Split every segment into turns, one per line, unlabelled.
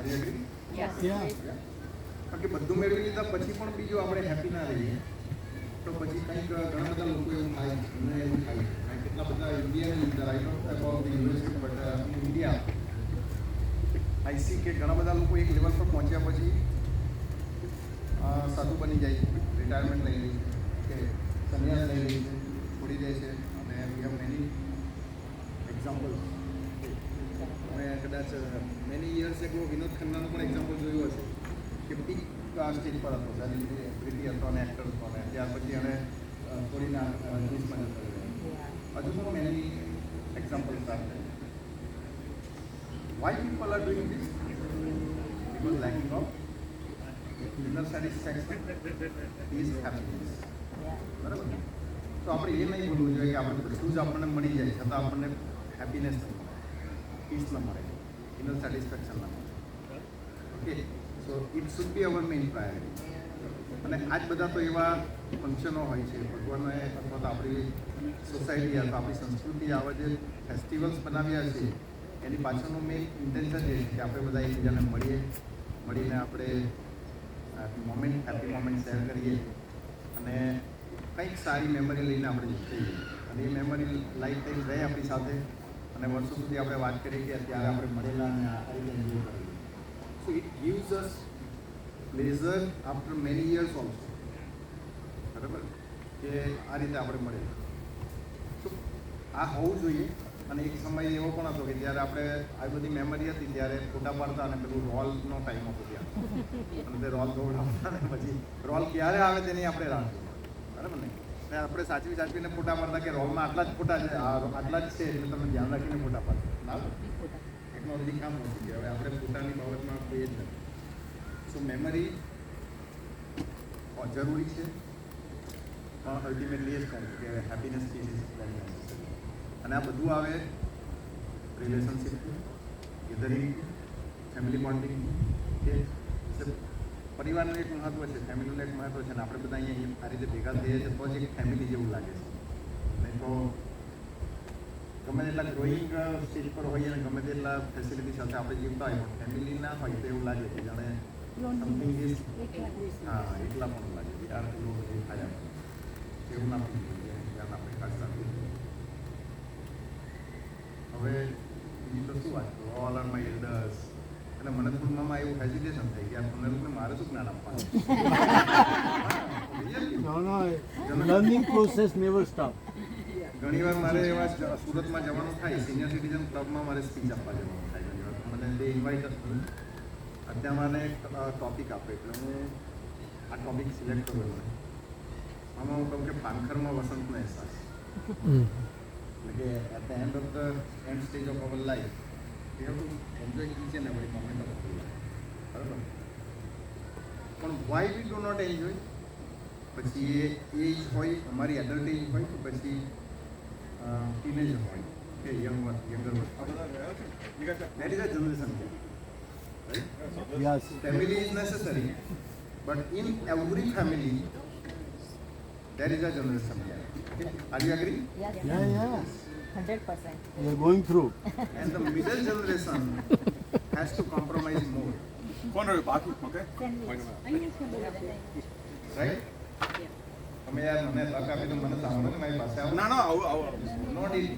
R you agri? કારણ કે બધું મેળવી લીધા પછી પણ બીજું આપણે હેપી ના રહીએ તો પછી કંઈક ઘણા બધા લોકો એવું થાય મને એવું થાય કારણ કે કેટલા બધા Indian I don't about the USA but India I C કે ઘણા બધા લોકો એક લેવલ પર પહોંચ્યા પછી સાધુ બની જાય છે, રિટાયરમેન્ટ લઈ લે છે કે સંન્યાસ લઈ લે છે, છોડી દે છે અને વી હેવ મેની એક્ઝામ્પલ. તમે કદાચ મેની યર્સ એગો વિનોદ ખન્નાનું પણ એક્ઝામ્પલ જોયું હશે કે પીક સ્ટેજ પર હતો, સેલિબ્રિટી હતો અને એક્ટર હતો અને ત્યાર પછી એણે થોડીના ન્યૂઝમાં જતો રહ્યો. હજુ પણ many examples are there. Why people are doing this? Because lacking of inner satisfaction is happiness. બરાબર ને? તો આપણે એ નહીં બોલવું જોઈએ કે આપણે બધું જ આપણને મળી જાય છતાં આપણને હેપીનેસ ન મળે, પીસ ન મળે, ઇનર સેટિસ્ફેક્શન ન મળે. Okay, so it should be our main priority. અને આ જ બધા તો એવા ફંક્શનો હોય છે ભગવાનને અથવા તો આપણી સોસાયટી અથવા આપણી સંસ્કૃતિ આવા જે ફેસ્ટિવલ્સ બનાવ્યા છે એની પાછળનું મેઇન ઇન્ટેન્શન એ છે કે આપણે બધા એકબીજાને મળીને આપણે હેપી મોમેન્ટ શેર કરીએ અને કંઈક સારી મેમરી લઈને આપણે જઈએ અને એ મેમરી લાઈફ ટાઈમ રહે આપણી સાથે અને વર્ષો સુધી આપણે વાત કરીએ કે અત્યારે આપણે મળેલા અને આ રીતે એન્જોય કરીએ. So it gives us pleasure after many years also. બરાબર કે આ રીતે આપણે મળેલા. સો આ હોવું જોઈએ. અને એક સમય એવો પણ હતો કે જ્યારે આપણે આવી બધી મેમરી હતી ત્યારે ફોટા પાડતા અને પેલું રોલનો ટાઈમ હતો ત્યાં અને તે રોલ દોડાવતા ને પછી રોલ ક્યારે આવે તેની આપણે રાહ જોઈએ. બરાબર ને? આપણે સાચવીને ફોટા પાડતા કે રોલમાં આટલા જ ફોટા છે, આટલા જ છે એટલે તમે ધ્યાન રાખીને ફોટા પાડતા. બરાબર, ટેકનોલોજી કામ નથી કે હવે આપણે ફોટાની બાબતમાં કોઈ જ નથી. સો મેમરી જરૂરી છે પણ અલ્ટિમેટલી એ જ કહું કે હેપીનેસ ઇઝ વેરી નેસેસરી. અને આ બધું આવે રિલેશનશિપ, ગેધરિંગ, ફેમિલી બોન્ડિંગ કે પરિવારનું એક મહત્ત્વ છે, ફેમિલીનું એક મહત્ત્વ છે. અને આપણે બધા અહીંયા આ રીતે ભેગા થઈએ છીએ તો જ એક ફેમિલી જેવું લાગે છે. નહીં તો ગમે તેટલા ગ્રોઈંગ સ્ટેજ પર હોઈએ અને ગમે તેટલા ફેસિલિટી સાથે આપણે જીવતા હોય પણ ફેમિલી ના હોય તો એવું લાગે કે જાણે સમથિંગ ઇઝ એકલા પણ લાગે કે યાર એવું બધું થાય એવું ના થવું જોઈએ. ધ્યાન આપણે ખાસ રાખવું. હવે બીજી તો શું વાત કરું, ઓલ આર માય એલ્ડર્સ એટલે મને થોડું એવું હેઝિટેશન થઈ ગયા તમને લોકોને મારે શું જ્ઞાન આપવાનું.
Learning process never stop.
ઘણીવાર મારે એવા સુરતમાં જવાનું થાય, સિનિયર સિટીઝન ક્લબમાં મારે સ્પીચ આપવા જવાનું થાય. ઘણીવાર મને તે ઇન્વાઇટ હતું. અત્યારે મને એક ટોપિક આપે એટલે હું આ ટોપિક સિલેક્ટ કરું મને આમાં હું કહું કે પાનખરમાં વસંતનો અહેસાસ. એટલે કે at the end of the end stage of our life we have to enjoy each and every moment of our life. બરાબર, પણ why we do not enjoy? પછી એ એજ હોય અમારી એડલ્ટ એજ હોય તો પછી ટીનેજ હોય કે younger that is a generation gap, right?
Yes.
Family is necessary but in every family there is a generation gap. Okay? Are you agree?
Yeah.
100%.
We are going through.
And the middle generation has to compromise more,
Corner બાકી okay
right? તમે યાર મને તક આપી તો મને સાંભળો ને મારી પાસે આવો.
ના આવો
Not easy.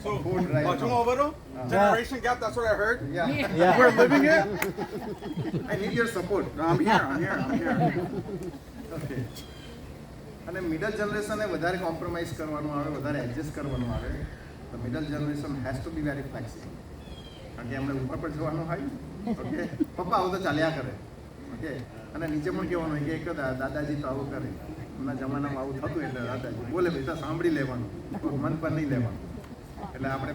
So
Food right
બાજુમાં
now.
ઉભો રહો. Generation gap, that's what I heard.
Yeah.
We're living it.
I need your support.
No, I'm here.
Okay. અને મિડલ જનરેશને વધારે કોમ્પ્રોમાઇઝ કરવાનું આવે, વધારે એડજસ્ટ કરવાનું આવે. તો middle generation has to be very flexible. કારણ કે એમને ઉપર પર જવાનું હોય. ઓકે, પપ્પા આવું તો ચાલ્યા કરે. ઓકે, અને નીચે પણ કહેવાનું હોય કે એક દાદાજી તો આવું કરે. એમના જમાનામાં આવું થતું એટલે દાદાજી બોલે ભાઈ તો સાંભળી લેવાનું, મન પર નહીં લેવાનું. એટલે આપણે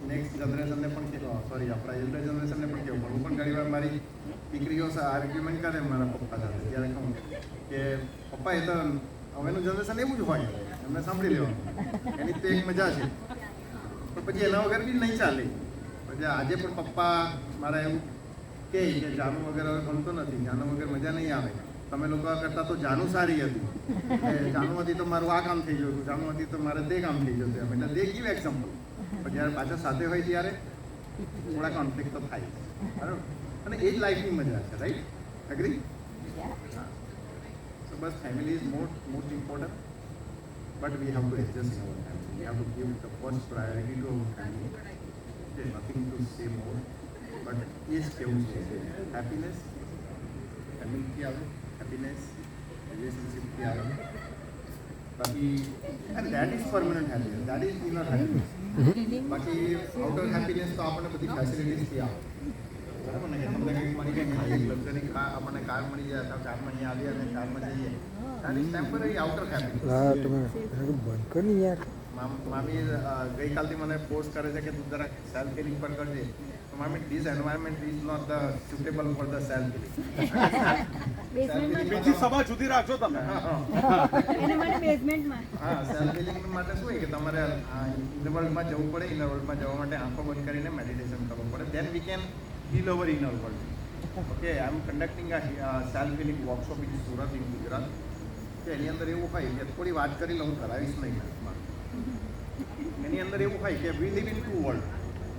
નેક્સ્ટ જનરેશનને પણ સોરી આપણા એલ્ડર જનરેશનને પણ કહેવું પણ હું પણ ઘણી વાર મારી દીકરીઓ આર્ગ્યુમેન્ટ કરે મારા પપ્પા સાથે ત્યારે કહું કે પપ્પા એ તો હવેનું જનરેશન એવું જ હોય, એમને સાંભળી લેવાનું, એની તો એક મજા છે. પણ પછી એના વગર બી નહીં ચાલે. પછી આજે પણ પપ્પા મારા એવું કહે કે જાનું વગર હવે ગમતો નથી, જાનું વગર મજા નહીં આવે. તમે લોકો કરતાં તો જાનું સારી હતી, જાનું હતી તો મારું આ કામ થઈ ગયું હતું, જાનું હતી તો મારે તે કામ થઈ જતું. એટલે તે ગીવ એક્ઝામ્પલ. પણ જ્યારે પાછા સાથે હોય ત્યારે થોડા કોન્ફ્લિક્ટ તો થાય. બરાબર, અને એ જ લાઈફની મજા છે, રાઈટ? એગ્રી? So બસ family is most important, but we have to adjust in our family. We have to give the first priority to our family. Okay, nothing to say more, but એ જ કેવું છે happiness ફેમિલીથી આવે, happiness રિલેશનશિપથી આવે. બાકી and that is permanent happiness, that is inner happiness. બાકી outer happiness તો આપણને બધી ફેસિલિટીઝથી આવે, બરાબર ને? કે તમને કંઈક મળી ગઈ, લક્ઝરી આપણને કાર મળી જાય, અથવા કારમાં અહીંયા આવીએ અને કારમાં જઈએ, that is temporary outer happiness. મામી ગઈકાલથી મને પોસ્ટ કરે છે કે તું જરાક સેલ્ફ હિલિંગ પર કરજે. તો મામી, this environment is not the suitable for the self healing.
બીજી સભા જુદી રાખજો તમે.
હા, સેલ્ફ હિલિંગ માટે શું હોય કે તમારે ઇનર વર્લ્ડમાં જવું પડે. ઇનર વર્લ્ડમાં જવા માટે આંખો બંધ કરીને મેડિટેશન કરવું પડે. Then we can heal over inner world. Okay, I am conducting a self healing workshop in Surat in Gujarat. કે એની અંદર એવું હોય કે થોડી વાત કરી લઉં, કરાવીશ નહીં. એની અંદર એવું હોય કે we live in two world.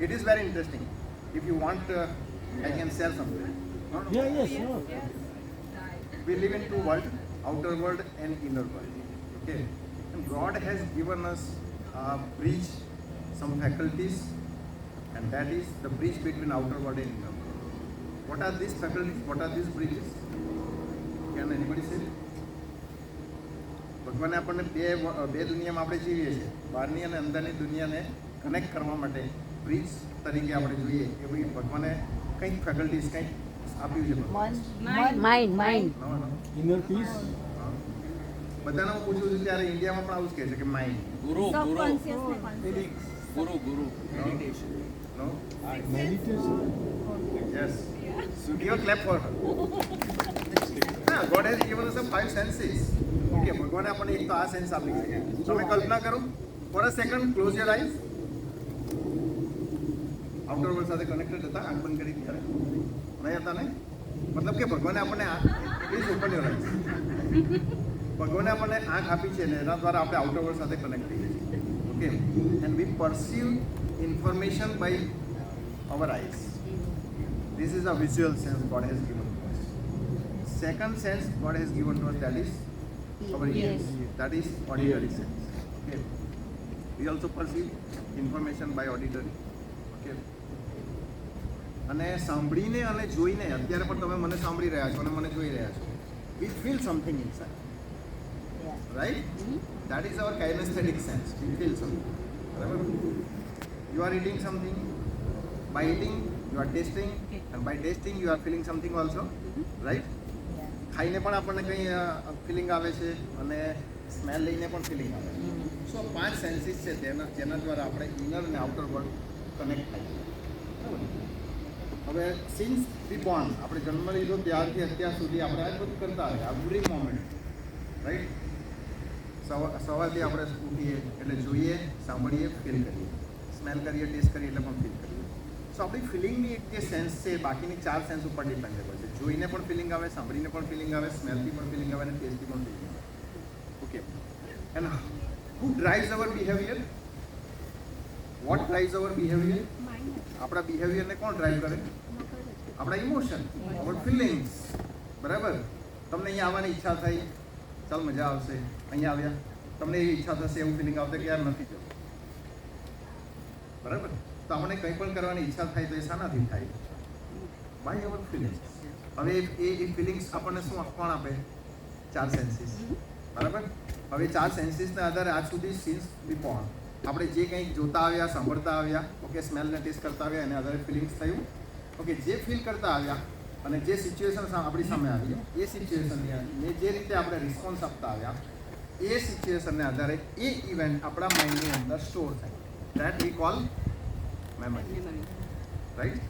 It is very interesting. If you want I can share something.
Yeah, yes, sure.
We live in two worlds, outer world and inner world. Okay, and God has given us a bridge, some faculties, and that is the bridge between outer world and inner world. What are these faculties? What are these bridges? Can anybody say? ભગવાને આપણને બે દુનિયામાં આપણે જીવીએ છીએ, બહારની અને અંદરની દુનિયાને કનેક્ટ કરવા માટે બ્રિજ તરીકે આપણે જોઈએ એવી ભગવાને કંઈક ફેકલ્ટીઝ કંઈક આપ્યું છે.
Mind.
Inner peace.
બધાને હું પૂછું છું ત્યારે ઇન્ડિયામાં પણ આવું જ કહે છે કે માઇન્ડ.
ગુરુ
નો
Meditation.
Yes, give a clap for her. હા, God has given us the five senses. Okay, ભગવાને આપણને એક તો આ સેન્સ આપી છે. તમે કલ્પના કરો, for a second close your eyes. Outer world સાથે કનેક્ટેડ હતા, આંખ બંધ કરી ત્યારે નહીં હતા ને? મતલબ કે ભગવાને આપણને પ્લીઝ ઓપન યોર આઈઝ. ભગવાને આપણને આંખ આપી છે ને એના દ્વારા આપણે આઉટર વર્લ્ડ સાથે કનેક્ટ થઈએ છીએ. Okay, and we perceive information by our eyes. This is a visual sense God has given to us. Second sense God has given to us, that is our ears. That is auditory sense. Okay. We also perceive information by auditory. Okay. અને સાંભળીને અને જોઈને, અત્યારે પણ તમે મને સાંભળી રહ્યા છો અને મને જોઈ રહ્યા છો, we feel something inside. Right? That is our kinesthetic sense. We feel something. બરાબર? You are eating something. By eating you are tasting, and by tasting you are feeling something also, right? ખાઈને પણ આપણને કંઈ feeling આવે છે અને smell લઈને પણ ફિલિંગ આવે છે. સો 5 સેન્સીસ છે જેના દ્વારા આપણે ઇનર અને આઉટર વર્લ્ડ કનેક્ટ થાય. હવે સિન્સ વી બોર્ન, આપણે જન્મ લીધો ત્યારથી અત્યાર સુધી આપણે આ જ બધું કરતા આવ્યા, એવરી મોમેન્ટ, રાઈટ? સવારથી આપણે ઉઠીએ એટલે જોઈએ, સાંભળીએ, ફીલ કરીએ, સ્મેલ કરીએ, ટેસ્ટ કરીએ એટલે પણ ફીલ કરીએ. સો આપણી ફિલિંગની એક જે સેન્સ છે બાકીની 4 સેન્સ ઉપર ડિપેન્ડેબલ છે. જોઈને પણ ફિલિંગ આવે, સાંભળીને પણ ફિલિંગ આવે, સ્મેલથી પણ ફિલિંગ આવે અને ટેસ્ટથી પણ ફિલિંગ આવે. Okay, and who drives our behaviour? What drives our behaviour? આપણા બિહેવિયરને કોણ ડ્રાઈવ કરે? આપણા ઇમોશન, અવર ફિલિંગ્સ. બરાબર? તમને અહીંયા આવવાની ઈચ્છા થઈ, ચાલ મજા આવશે, અહીંયા આવ્યા, તમને એવી ઈચ્છા થશે, એવું ફિલિંગ આવશે કે યાર નથી જવું. બરાબર? તો આપણને કંઈ પણ કરવાની ઈચ્છા થાય તો એ શાનાથી થાય? By our feelings. હવે એ ફિલિંગ્સ આપણને શું કોણ આપે? 4 સેન્સીસ. બરાબર? હવે 4 સેન્સીસના આધારે આજ સુધી સિન્સ બી બોર્ન આપણે જે કંઈક જોતા આવ્યા, સાંભળતા આવ્યા, ઓકે, સ્મેલને ટેસ્ટ કરતા આવ્યા, એના આધારે ફિલિંગ્સ થયું. ઓકે, જે ફીલ કરતા આવ્યા અને જે સિચ્યુએશન આપણી સામે આવી, એ સિચ્યુએશનને જે રીતે આપણે રિસ્પોન્સ આપતા આવ્યા, એ સિચ્યુએશનને આધારે એ ઇવેન્ટ આપણા માઇન્ડની અંદર સ્ટોર થાય. That we call memory. Right?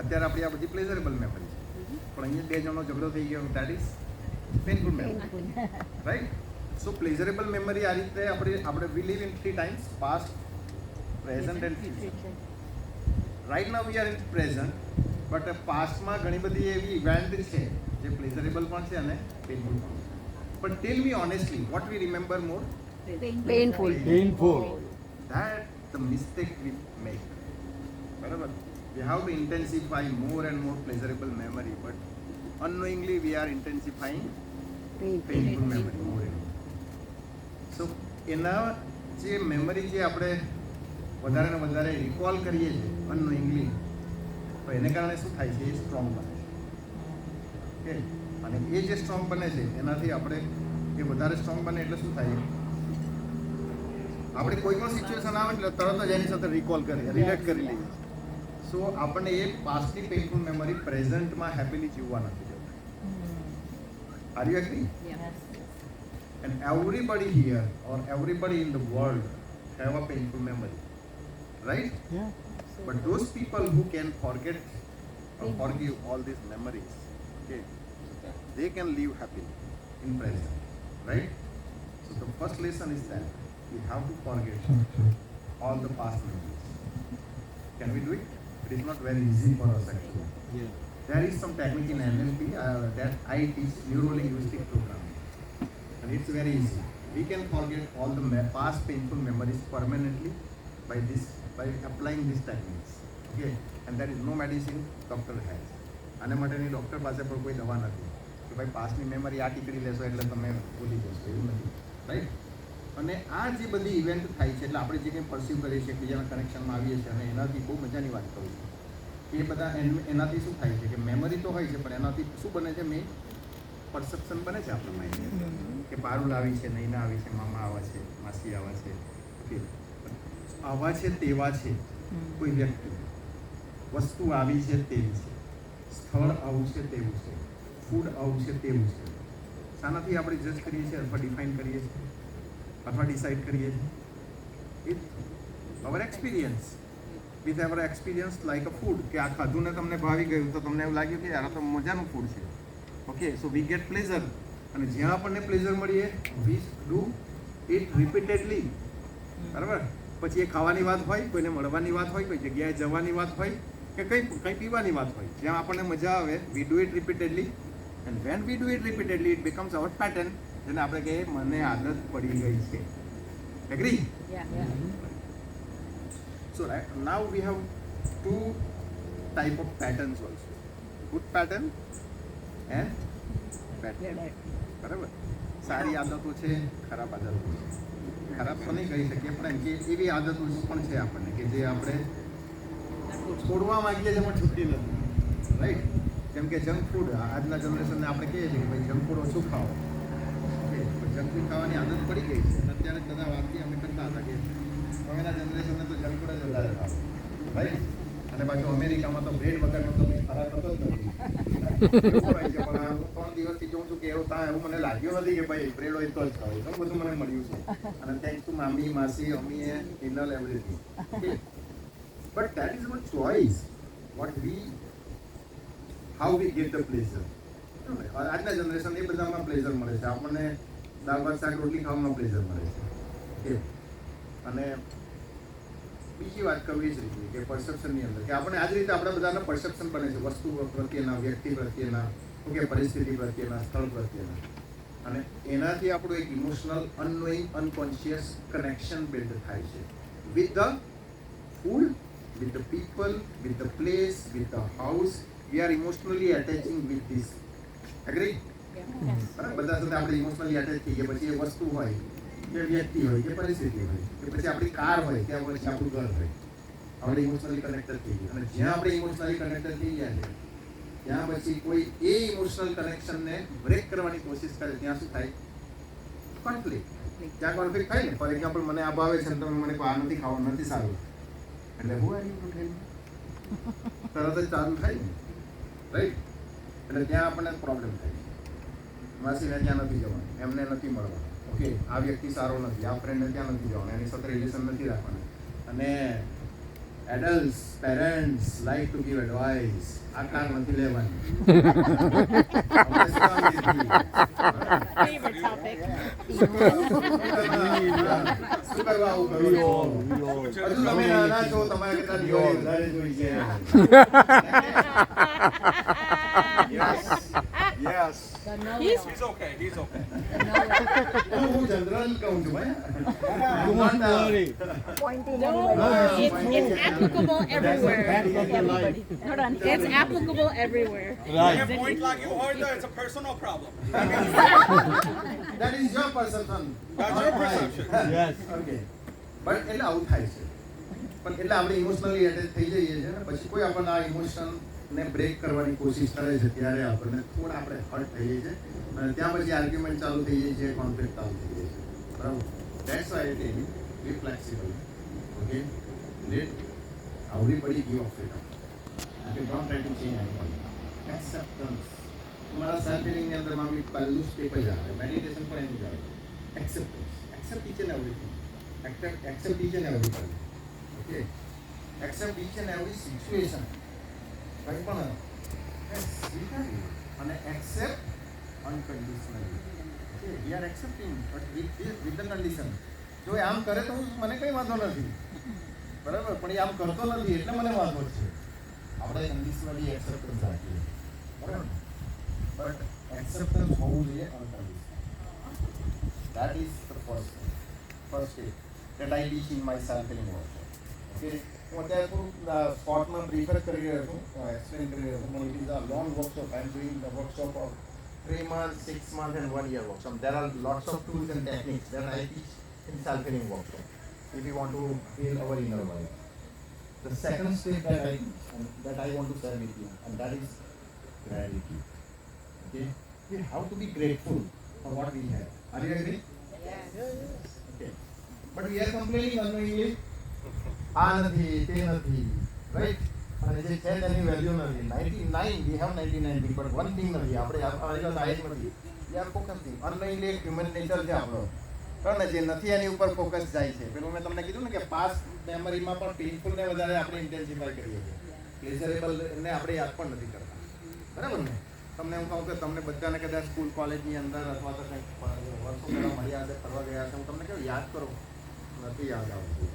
અત્યારે આપણી આ બધી પ્લેઝરેબલ મેમરી છે, પણ અહીંયા 2 જણનો ઝઘડો થઈ ગયો, that is painful memory. Right? So pleasurable memory આ રીતે આપણે we live in 3 times, past, present and future. Right now we are in present, but પાસ્ટમાં ઘણી બધી એવી ઇવેન્ટ છે જે પ્લેઝરેબલ પણ છે અને પેનફુલ પણ છે. But tell me honestly, what we remember more?
Painful.
Painful.
That the mistake we make. બરાબર? we have to intensify more and more pleasurable memory, but unknowingly we are intensifying painful memory more and more. So એના જે memory જે આપણે વધારે ને વધારે recall કરીએ છીએ અનનોઈંગલી, તો એને કારણે શું થાય છે, એ સ્ટ્રોંગ બને છે. ઓકે, અને એ જે સ્ટ્રોંગ બને છે એનાથી આપણે એ વધારે સ્ટ્રોંગ બને એટલે શું થાય, આપણે કોઈ પણ સિચ્યુએશન આવે એટલે તરત જ એની સાથે રિકોલ કરી રિલેટ કરી લઈએ. સો આપણને એ પાસ્ટની પેઇનફુલ મેમરી પ્રેઝન્ટમાં હેપીલી જીવવા નથી જતું. Are you agree? And everybody here or everybody in the world have a painful memory, right?
Yeah.
But those people who can forget or forgive all these memories, okay, they can live happily in present, right? So the first lesson is that we have to forget all the past memories. Can we do it? It is not very easy for us actually.
Yeah.
There is some technique in NLP that I teach, neuro-linguistic programming. And it's very easy. We can forget all the past painful memories permanently by applying these techniques. Okay, and there is no medicine doctor has. આના માટેની doctor પાસે પણ કોઈ દવા નથી કે ભાઈ પાસ્ટની memory આ ટીકડી લેશો એટલે તમે ભૂલી જશો, એવું નથી, રાઈટ? અને આ જે બધી ઇવેન્ટ થાય છે એટલે આપણે જે કંઈ પરસીવ કરીએ છીએ, એકબીજાના કનેક્શનમાં આવીએ છીએ, અને એનાથી બહુ મજાની વાત કરું છું. એ બધા એનાથી શું થાય છે કે મેમરી તો હોય છે, પણ એનાથી શું બને છે, મેં પરસેપ્શન બને છે આપણા માઇન્ડમાં કે પારુલ આવી છે, નૈના આવી છે, મામા આવા છે, માસી આવા છે, ઓકે, આવા છે તેવા છે, કોઈ વ્યક્તિ, વસ્તુ આવી છે તેવી છે, સ્થળ આવું છે તેવું છે, ફૂડ આવું છે તેવું છે. શાનાથી આપણે જજ કરીએ છીએ અથવા ડિફાઇન કરીએ છીએ અથવા ડિસાઇડ કરીએ છીએ? It our experience, with our experience like a food, કે આ ખાધું ને તમને ભાવી ગયું તો તમને એવું લાગ્યું કે યાર આ તો મજાનું ફૂડ છે. Okay, so we get pleasure, અને જ્યાં આપણને પ્લેઝર મળીએ વી ડુ ઇટ રિપીટેડલી, બરાબર? પછી એ ખાવાની વાત હોય, કોઈને મળવાની વાત હોય, કોઈ જગ્યાએ જવાની વાત હોય, કે કંઈ પીવાની વાત હોય, જ્યાં આપણને મજા આવે we do it repeatedly. And when we do it repeatedly it becomes our pattern, જેને આપણે કહીએ મને આદત પડી ગઈ છે. Agree? So now we have two type of patterns also, good pattern and bad pattern. બરાબર? સારી આદતો છે, ખરાબ આદતો છે. ખરાબ તો નહીં કહી શકીએ, પણ એમ કે એવી આદતો પણ છે આપણને કે જે આપણે છોડવા માંગીએ છીએ પણ છૂટતી નથી, રાઈટ? જેમ કે જંક ફૂડ, આજના જનરેશનને આપણે કહીએ છીએ કે ભાઈ જંક ફૂડ ઓછું ખાઓ. ઓકે, જંક ફૂડ ખાવાની આદત પડી ગઈ છે. અત્યારે બધા વાતથી અમે કરતા હતા કે હવેના જનરેશનને તો જંક ફૂડ જ વધારે ખાવ, રાઈટ? અને પાછું અમેરિકામાં તો બ્રેડ વગરનો તો ખરાબ થતો જ નથી. પણ 3 દિવસથી જોઉં છું કે એવું મને લાગ્યું નથી કે ભાઈ બ્રેડ હોય તો જ ખાવ. એટલું બધું મને મળ્યું છે, અને થેન્ક્સ ટુ મામી, માસી, અમીએ, ઇનલ, everything. But that is our choice what we, how we get the pleasure. આજના જનરેશન એ બધામાં પ્લેઝર મળે છે. આપણને દાળ ભાત શાક રોટલી ખાવામાં પ્લેઝર મળે છે. અને બીજી વાત કરવી જ રીતે કે પરસેપ્શનની અંદર કે આપણે આ જ રીતે આપણા બધાના પરસેપ્શન બને છે, વસ્તુ પ્રત્યેના, વ્યક્તિ પ્રત્યેના, ઓકે, પરિસ્થિતિ પ્રત્યેના, સ્થળ પ્રત્યેના, અને એનાથી આપણું એક emotional unknowing unconscious connection build થાય છે with the food, with the people, with the place, with the house. We are emotionally attaching with this. Agree? બરાબર? બધા સાથે આપણે ઇમોશનલી અટેચ થઈએ. પછી એ વસ્તુ હોય કે વ્યક્તિ હોય કે પરિસ્થિતિ હોય કે પછી આપણી કાર હોય કે પછી આપણું ઘર હોય, આપણે ઇમોશનલી કનેક્ટેડ થઈ ગયા. અને જ્યાં આપણે ઇમોશનલી કનેક્ટેડ થઈ ગયા છે ત્યાં પછી કોઈ એ ઇમોશનલ કનેક્શનને બ્રેક કરવાની કોશિશ કરે ત્યાં શું થાય? કોન્ફ્લિક્ટ. ત્યાં કોન્ફ્લિક્ટ થાય ને. ફોર એક્ઝામ્પલ, મને આ ભાવે છે અને તમે મને કહો આ નથી ખાવાનું, નથી સારું, એટલે હું એની તરત જ ચાલુ થાય ને, રાઈટ? એટલે ત્યાં આપણને પ્રોબ્લેમ થાય. માસીને ત્યાં નથી જવાનું, એમને નથી મળવાનું, ઓકે, આ વ્યક્તિ સારો નથી, આ ફ્રેન્ડને ત્યાં નથી જવાનું, એની સાથે રિલેશન નથી રાખવાનું. અને adults, parents like to give advice. આ કાર નથી લેવાની.
Favorite topic.
શું કરવા આવું કરો છો? હજુ તમે નાના છો, તમારે કેટલા દિવાળી વધારે જોઈ છે.
Yes.
He's
okay. He's okay.
હું જનરલ કહું છું ભાઈ.
Don't worry.
pointing.
No, you
It's applicable everywhere.
Back of the line.
Hold on.
It's applicable everywhere.
If
Right.
point like you heard that, it's a personal problem.
That is your perception.
That's your perception.
Yes.
Okay but એટલે આવું થાય છે પણ એટલે આપણે emotionally attach થઈ જઈએ છીએ ને પછી કોઈ આપણને આ ઇમોશનને બ્રેક કરવાની કોશિશ કરે છે ત્યારે આપણને થોડા આપણે હર્ટ થઈ જઈએ છીએ અને ત્યાં પછી આર્ગ્યુમેન્ટ ચાલુ થઈ જાય છે કોન્ફ્લિક્ટ ચાલુ થઈ જાય છે બરાબર that's why it is be flexible okay let everybody give of freedom you don't try to change anybody acceptance તમારા સેલ્ફ હીલિંગની અંદર મામલી પહેલું સ્ટેપ જ આવે મેડિટેશન પણ એનું જ આવે acceptance accept each and everything accept each and every person. Okay. Accept each and every situation. કંઈ પણ સ્વીકારી અને accept unconditionally. Okay. We are accepting but with the condition. જો એ આમ કરે તો મને કંઈ વાંધો નથી બરાબર પણ એ આમ કરતો નથી એટલે મને વાંધો છે આપણે કન્ડિશનલી એક્સેપ્ટન્સ રાખીએ બરાબર બટ એક્સેપ્ટન્સ હોવું જોઈએ unconditional that is the first step that I teach in my self-healing workshop. Okay, હું અત્યારે થોડું સ્પોટમાં પ્રિફર કરી રહ્યો છું એક્સપ્લેન કરી રહ્યો છું પણ it is a long workshop I am doing the workshop of 3 months, 6 months and 1 year workshop. There are lots of tools and techniques that I teach in self-healing workshop if you want to heal our inner world. The second step that I want to share with you and that is gratitude. Okay, we have to be grateful for what we have. Are you agree? Okay. But we are complaining unknowingly. આ નથી તે નથી right અને જે છે તેની value નથી 99 we have 99 but one thing નથી આપણે આપણા સાઈઝ નથી we are focusing unknowingly એક હ્યુમન નેચર છે આપણો બરાબર જે નથી એની ઉપર ફોકસ જાય છે પેલું મેં તમને કીધું ને કે પાસ્ટ મેમરીમાં પણ પેઇનફુલ ને વધારે આપણે ઇન્ટેન્સિફાઈ કરીએ છીએ પ્લેઝરેબલ ને આપણે યાદ પણ નથી કરતા બરાબર ને તમને હું કહું કે તમને બધાને કદાચ સ્કૂલ કોલેજની અંદર અથવા તો કંઈક વર્ષો પહેલાં મળ્યા હશે ફરવા ગયા હશે હું તમને કહું યાદ કરો નથી યાદ આવતું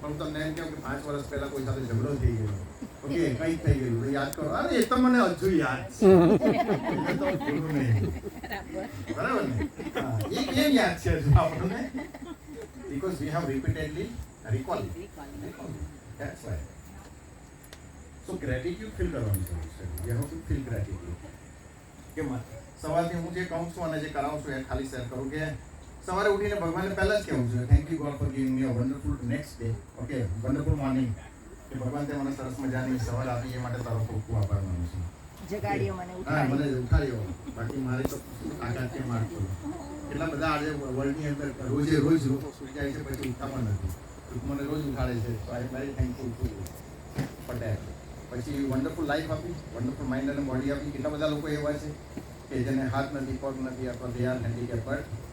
પણ તમને એમ કહું કે 5 વર્ષ પહેલા કોઈ સાથે ઝઘડો થઈ ગયો ઓકે કંઈક થઈ ગયું યાદ કરો અરે એ તો મને હજુ યાદ છે એ તો ભૂલું નહીં બરાબર ને હા એ કેમ યાદ છે હજુ આપણને because we have repeatedly recall that's why so gratitude feel કરવાની જરૂર છે વી હેવ ટુ ફીલ ગ્રેટિટ્યુડ કે સવારથી હું જે કહું છું અને જે કરાવું છું એ ખાલી શેર કરું કે સવારે ઉઠીને ભગવાનને પહેલા જ કહેવું છે thank you God for giving me a wonderful next day okay wonderful morning કે ભગવાન તે મને સરસ મજાની સવાર આપી એ માટે તારો ખૂબ ખૂબ આભાર માનું છું
જગાડ્યો મને
હા મને ઉઠાડ્યો બાકી મારે તો આઘાત કે મારતો એટલા બધા આજે વર્લ્ડની અંદર રોજે રોજ લોકો સુઈ જાય છે પછી ઉઠતા પણ નથી મને રોજ ઉઠાડે છે so I am very thankful to Patel પછી વન્ડરફુલ લાઈફ આપી વન્ડરફુલ માઇન્ડ અને બોડી આપી કેટલા બધા લોકો એવા છે કે જેને હાથ નથી પગ નથી અથવા દે આર હેન્ડીકેપ બટ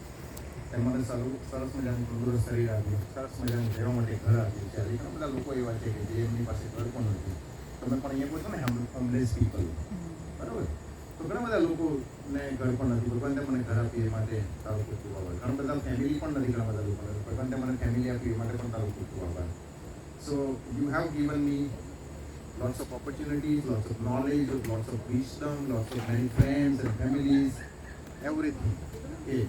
મને સરસ મજાનું તંદુરસ્ત શરીર આપ્યું સરસ મજાનું રહેવા માટે ઘર આપ્યું છે ઘણા બધા લોકો એવા છે કે જે એમની પાસે ઘર પણ નથી તમે પણ અહીંયા પૂછો ને હોમલેસ પીપલ બરાબર તો ઘણા બધા લોકોને ઘર પણ નથી ભગવાનને મને ઘર આપી એ માટે તારો ખૂબ ખૂબ આભાર ઘણા બધા ફેમિલી પણ નથી ઘણા બધા લોકો ભગવાનને મને ફેમિલી આપી એ માટે પણ તારો ખૂબ ખૂબ આભાર so you have given me lots of opportunities, lots of knowledge, lots of wisdom, lots of many friends and families, everything. Okay.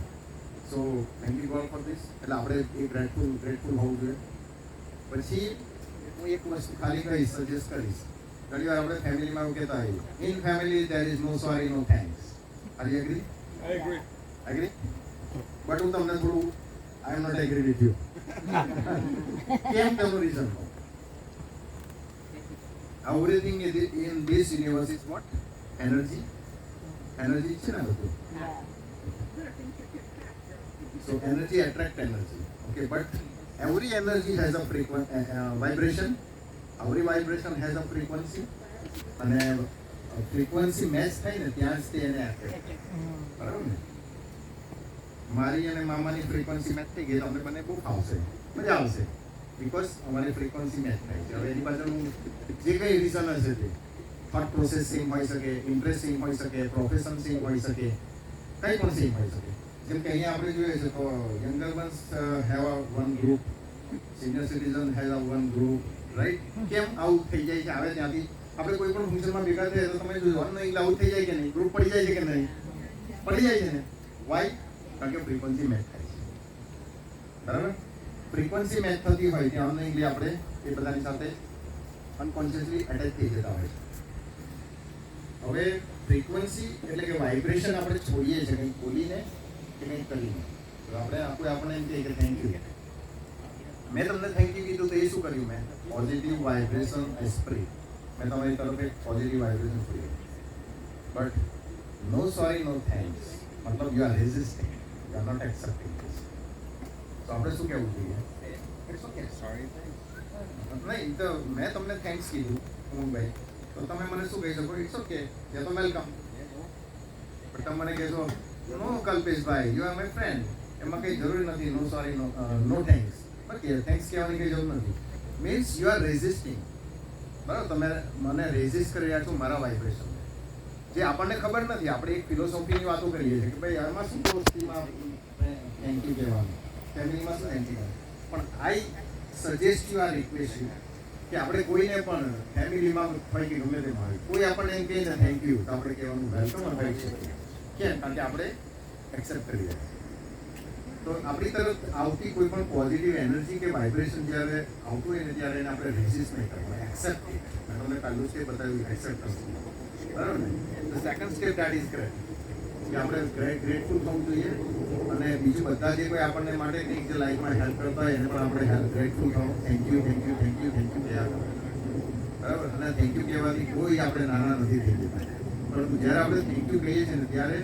So thank you God for this. એટલે આપણે એ ગ્રેટફુલ હોવું જોઈએ પછી હું એક વસ્તુ ખાલી કહીશ સજેસ્ટ કરીશ ઘણી વાર આપણે ફેમિલીમાં એવું કહેતા હોઈએ in family there is no sorry no thanks. Are you agree?
I agree.
Agree? But હું તમને થોડું I am not agree with you. કેમ તેનું રીઝન કહું everything in this universe is what? Energy છે ને બધું so energy attract energy okay but every energy has a vibration every vibration has a frequency અને frequency match થાય ને ત્યાં જ તે એને attract બરાબર ને મારી અને મામાની frequency match થઈ ગઈ તો અમને બંને બહુ આવશે મજા આવશે બીકોઝ અમારી ફ્રીક્વન્સી મેચ થાય છે હવે એની પાછળનું જે કંઈ રીઝન હશે તે થોટ પ્રોસેસ સેમ હોઈ શકે ઇન્ટરેસ્ટ સેમ હોઈ શકે પ્રોફેશન સેમ હોઈ શકે કંઈ પણ સેમ હોઈ શકે જેમ કે અહીંયા આપણે જોઈએ છે તો younger once have a one group senior citizen has a one group right કેમ આવું થઈ જાય છે આવે ત્યાંથી આપણે કોઈ પણ ફંક્શનમાં ભેગા થઈએ તો તમે જોયું ઓનલાઈન આવું થઈ જાય કે નહીં ગ્રુપ પડી જાય છે કે નહીં પડી જાય છે ને વાય કારણ કે ફ્રીક્વન્સી મેચ થાય છે બરાબર ફ્રીક્વન્સી મેચ થતી હોય ત્યાં ઓનલાઈનલી આપણે એ બધાની સાથે અનકોન્શિયસલી અટેચ થઈ જતા હોય છે. હવે ફ્રીક્વન્સી એટલે કે વાઇબ્રેશન આપણે છોડીએ છીએ કંઈક બોલીને કે કંઈક કરીને. તો આપણે એમ કહીએ કે થેન્ક યુ. મેં તમને થેન્ક યુ કીધું તો એ શું કર્યું મેં? Positive vibration spray. મેં તમારી તરફ એક positive vibration spray. But no sorry no thanks મતલબ you are resisting, you are not accepting this. તો આપણે શું કહેવું જોઈએ? ઇટ્સ ઓકે, સોરી, નહીં તો મેં તમને થેન્ક્સ કીધું ભાઈ, તો તમે મને શું કહી શકો? ઇટ્સ ઓકે, યા તો વેલકમ. પણ તમે મને કહેશો નો કલ્પેશભાઈ, યુ આર માય ફ્રેન્ડ, એમાં કંઈ જરૂર નથી no sorry no thanks. Okay, thanks કહેવાની કંઈ જરૂર નથી. Means you are resisting. બરાબર, તમે મને રેઝિસ્ટ કરી રહ્યા છો મારા વાઇબ્રેશન, જે આપણને ખબર નથી. આપણે એક ફિલોસોફીની વાતો કરીએ છીએ કે ભાઈ આમાં શું દોસ્તીમાં થેન્ક યુ કહેવાનું, ફેમિલીમાં શું થેન્ક યુ. પણ I suggest you or request you કે આપણે કોઈને પણ ફેમિલીમાં હોય કે ગમે તેમાં હોય, કોઈ આપણને એમ કહે ને થેન્ક યુ, તો આપણે કહેવાનું વેલકમ હોય છે. કેમ? કારણ કે આપણે એક્સેપ્ટ કરી રહ્યા છીએ. તો આપણી તરફ આવતી કોઈ પણ પોઝિટિવ એનર્જી કે વાઇબ્રેશન જ્યારે આવતું હોય ને ત્યારે એને આપણે રેઝિસ્ટ નહીં કરવાનું, એક્સેપ્ટ. મેં તમને પહેલું સ્ટેપ બતાવ્યું, એક્સેપ્ટ કરવું. બરાબર ને? The second step that is great, કે આપણે ગ્રેટફુલ થવું જોઈએ. અને બીજું બધા જે કોઈ આપણને માટે કંઈક જે લાઈફમાં હેલ્પ કરતા હોય એને પણ આપણે ગ્રેટફુલ થવું. Thank you thank you thank you thank you કહેવા કરવાનું. બરાબર? અને થેન્ક યુ કહેવાથી કોઈ આપણે નાના નથી થઈ જતા. પરંતુ જ્યારે આપણે થેન્ક યુ કહીએ છીએ ને ત્યારે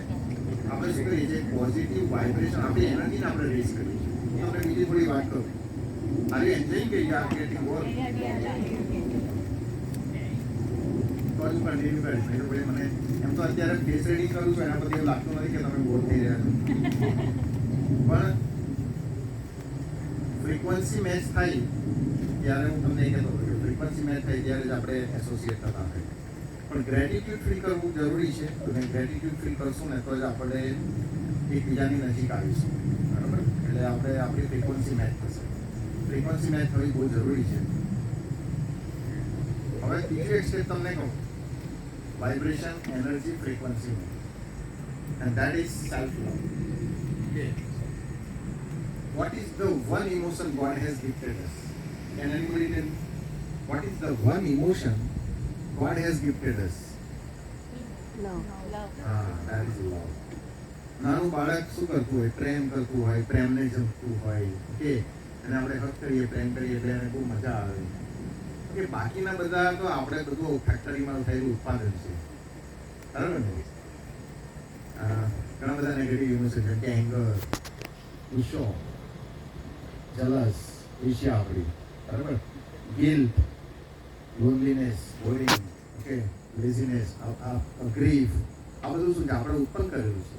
આપણે શું કરીએ છીએ? પોઝિટિવ વાઇબ્રેશન, આપણી એનર્જીને આપણે રેઝ કરીએ છીએ. હું તમને બીજી થોડી વાત કરું. આર યુ એન્જોયિંગ કે you are creating more? Call continue કરીશ. નહીં તો ભાઈ મને એમ તો અત્યારે ફેસ રેડિંગ કરું છું, એના પરથી એવું લાગતું નથી કે તમે બોર થઈ રહ્યા છો. પણ ફ્રીક્વન્સી મેચ થાય ત્યારે હું તમને એ કહેતો હતો કે ફ્રીક્વન્સી મેચ થાય ત્યારે જ આપણે એસોસિએટ થતા હોય. પણ ગ્રેટિટ્યુડ ફીલ કરવું જરૂરી છે. અને ગ્રેટિટ્યુડ ફીલ કરશું ને તો જ આપણે એકબીજાની નજીક આવીશું. બરાબર? એટલે આપણે આપણી ફ્રીક્વન્સી મેચ થશે. ફ્રીક્વન્સી મેચ થવી બહુ જરૂરી છે. હવે બીજું એક સ્ટેપ તમને કહું, vibration, energy, frequency, and that is self-love. Okay. What is the one emotion God has gifted us? Can anybody tell me? What is the one emotion God has gifted us?
Love.
That is love. નાનું બાળક શું કરતું હોય? પ્રેમ કરતું હોય, પ્રેમને જમતું હોય. Okay, અને આપણે હક કરીએ, પ્રેમ કરીએ એટલે એને બહુ મજા આવે. કે બાકીના બધા તો આપણે બધું ફેક્ટરીમાં થયેલું ઉત્પાદન છે. બરાબર ને? ઘણા બધા નેગેટિવ ઇમોશન જેમ કે એંગર, ગુસ્સો, જલસ, ઈર્ષ્યા આપણી, બરાબર, guilt, loneliness, boring, okay, laziness, grief, આ બધું શું છે? આપણે ઉત્પન્ન કરેલું છે.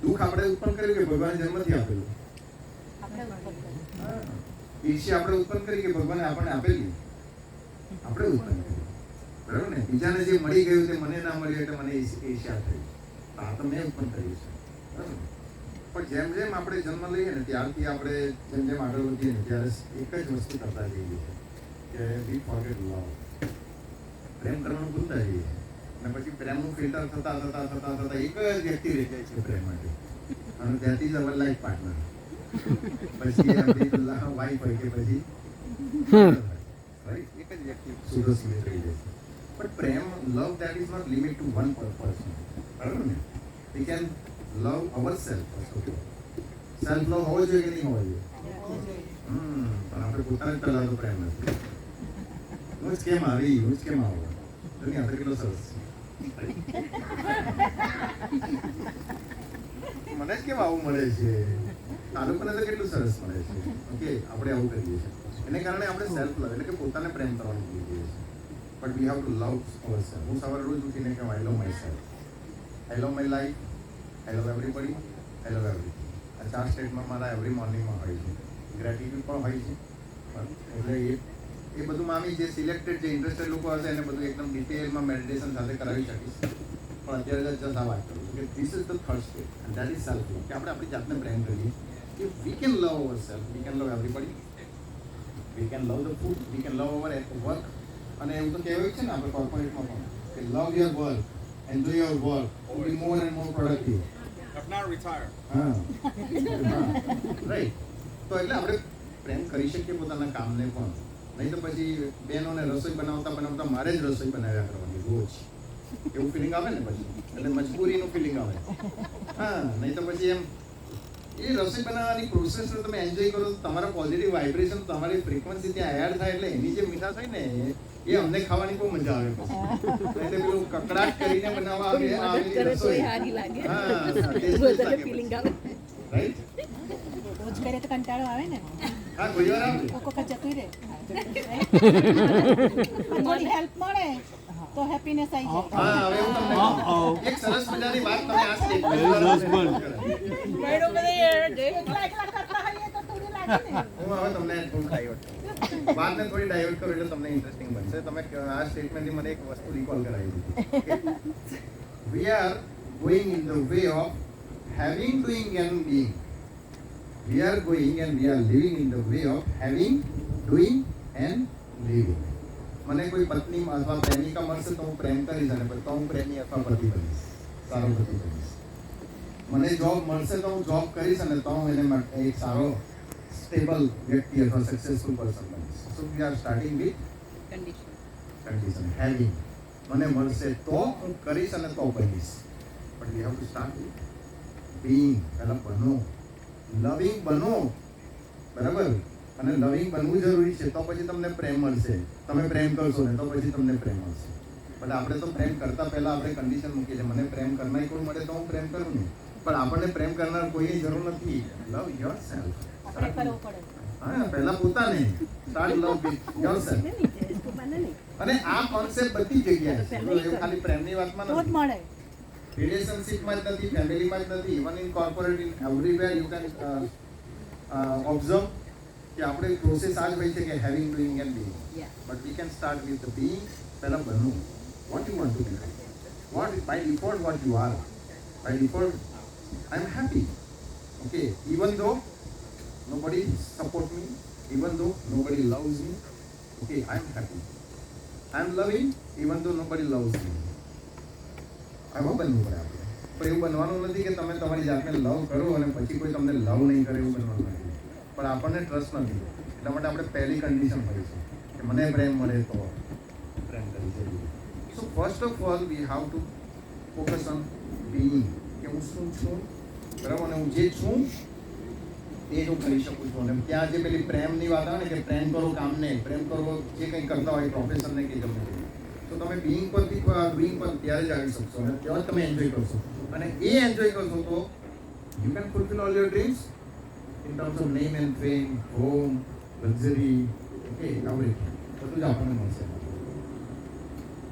દુઃખ આપણે ઉત્પન્ન કર્યું કે ભગવાને જન્મથી આપેલું? ઈર્ષ્યા આપણે ઉત્પન્ન કરી કે ભગવાને આપણને આપેલી? આપણે ઉત્પન્ન કર્યું. બરાબર ને? બીજાને જે મળી ગયું તે મને ના મળ્યું એટલે મને ઈર્ષ્યા થઈ. આ તો મેં ઉત્પન્ન કર્યું છે. બરાબર? પણ જેમ જેમ આપણે જન્મ લઈએ ને ત્યારથી આપણે જેમ જેમ આગળ વધીએ ને ત્યારે એક જ વસ્તુ કરતા જઈએ કે વી ફોરગેટ લવ. પ્રેમ કરવાનું ભૂલતા જઈએ અને પછી પ્રેમનું ફિલ્ટર થતા થતા થતા થતા એક જ વ્યક્તિ રહી જાય છે પ્રેમ માટે, અને ત્યાંથી જ અવર લાઈફ પાર્ટનર. પછી આપણી વાઈફ હોય કે પછી એક જ વ્યક્તિ સુધો સુધી થઈ જાય છે. પણ પ્રેમ, love, that is not limit to one person. બરાબર ને? We can love our self. Self love હોવો જોઈએ કે નહીં હોવો જોઈએ? પણ આપણે પોતાને પહેલા તો પ્રેમ નથી. હું જ કેમ આવી, હું જ કેમ આવો? દુનિયા તો કેટલો સરસ છે. મને જ કેમ આવું મળે છે? આ લોકોને તો કેટલું સરસ મળે છે. ઓકે, આપણે આવું કરીએ છીએ. એને કારણે આપણે સેલ્ફ લવ એટલે કે પોતાને પ્રેમ કરવાનું ભૂલી જઈએ છીએ. But we have to love our self. હું સવારે રોજ ઉઠીને કહું I love my self, I love my life, I love everybody, I love everything. આ 4 સ્ટેટમાં મારા એવરી મોર્નિંગમાં હોય છે. ગ્રેટિટ્યુડ પણ હોય છે. એટલે એ બધું મામી જે સિલેક્ટેડ જે ઇન્ટરેસ્ટેડ લોકો હશે એને બધું એકદમ ડિટેલમાં મેડિટેશન સાથે કરાવી શકીશ. પણ અત્યારે જસ્ટ આ વાત કરું છું કે this is the third step and that is self love. કે આપણે આપણી જાતને પ્રેમ કરીએ કે વી can love our self, V can love everybody, V can love the food, V can love hour work. અને એવું તો કહેવાય છે ને આપણે કોર્પોરેટમાં પણ કે love your work, enjoy your work, be more and more productive.
If not, retire.
હા, રાઈટ. તો એટલે આપણે પ્રેમ કરી શકીએ પોતાના કામને પણ. નહીં તો પછી બહેનોને રસોઈ બનાવતા બનાવતા મારે જ રસોઈ બનાવ્યા કરવાની રોજ એવું ફિલિંગ આવે ને પછી એટલે મજબૂરીનું ફિલિંગ આવે હા નહીં તો પછી એમ એ રસોઈ બનાવવાની પ્રોસેસ તમે એન્જોય કરો તો તમારા પોઝિટિવ વાઇબ્રેશન તમારી ફ્રીક્વન્સી ત્યાં એડ થાય એટલે એની જે મીઠાશ હોય ને એ અમને ખાવાની બહુ મજા આવે પછી નહીં તો પેલું કકડાટ કરીને બનાવવા આવે
મદદ કરે તો એ હારી લાગે
હા
વધારે ફીલિંગ આવે
રાઈટ
રોજ કરે તો કંટાળો આવે ને
હા કોઈ વાર આવે
કોક વખત જતું રહે થોડી હેલ્પ મળે તો હેપીનેસ આવી જાય
હા હવે હું તમને એક સરસ મજાની વાત તમે આ
Very nice one.
right over there
એકલા એકલા કરતા હોઈએ તો થોડી લાગે ને
હું હવે તમને થોડું ડાયવર્ટ કરું વાતને થોડી ડાયવર્ટ કરું એટલે તમને ઇન્ટરેસ્ટિંગ બનશે તમે આ સ્ટેટમેન્ટથી મને એક વસ્તુ રિકોલ કરાવી દીધી we are going in the way of having doing and being we are going and we are living in the way of having doing and living મને કોઈ પત્ની અથવા પ્રેમિકા મળશે તો હું પ્રેમ કરીશ અને પછી તો હું પ્રેમી અથવા પતિ બનીશ સારો પતિ બનીશ મને જોબ મળશે તો હું જોબ કરીશ અને તો હું એને માટે એક સારો સ્ટેબલ વ્યક્તિ અથવા સક્સેસફુલ પર્સન બનીશ so we are starting with condition having મને મળશે તો હું કરીશ અને તો બનીશ but we have to start with being પહેલા બનો લવિંગ બનો બરાબર અને લવિંગ બનવું જરૂરી છે તો પછી તમને પ્રેમ મળશે તમે પ્રેમ કરશો ને તો પછી તમને પ્રેમ મળશે પણ આપણે તો પ્રેમ કરતા પહેલા આપણે કન્ડિશન મૂકીએ છીએ મને પ્રેમ કરનાર કોઈ મળે તો હું પ્રેમ કરું ને પણ આપણને પ્રેમ કરનાર કોઈની જરૂર નથી લવ યોરસેલ્ફ
આપણે કરવું પડે
હા પહેલા પોતાને સ્ટાર્ટ લવ વિથ યોરસેલ્ફ અને આ કોન્સેપ્ટ બધી જગ્યાએ છે એવું ખાલી પ્રેમની વાતમાં
તો જ
નથી
મળે
રિલેશનશિપમાં જ નથી ફેમિલીમાં જ નથી even in corporate in everywhere you can observe કે આપણે પ્રોસેસ આ જ હોય છે કે having doing and being but we can start with the being પહેલા બનવું what you want to be what by default what you are by default I am happy okay even though nobody support me even though nobody loves me okay I am happy I am loving even though nobody loves me આવા બનવું પડે આપણે પણ એવું બનવાનું નથી કે તમે તમારી જાતને લવ કરો અને પછી કોઈ તમને લવ નહીં કરે એવું બનવાનું નથી પણ આપણને ટ્રસ્ટ નથી એટલા માટે આપણે પહેલી કન્ડિશન હોય છે કે મને પ્રેમ મળે તો પ્રેમ કરી શકીએ so first of all we have to focus on being કે હું શું છું બરાબર અને હું જે છું એ જ હું કરી શકું છું અને ત્યાં જે પેલી પ્રેમની વાત આવે ને કે પ્રેમ કરો કામને પ્રેમ કરો જે કંઈ કરતા હોય પ્રોફેશનને કે ગમે તે તો તમે બીઈંગ પરથી ડુઈંગ પર ત્યારે જ આવી શકશો અને ત્યાં જ તમે એન્જોય કરશો અને એ એન્જોય કરશો તો you can fulfil all your dreams in terms of name and fame, home, luxury, okay, everything. બધું જ આપણને મળશે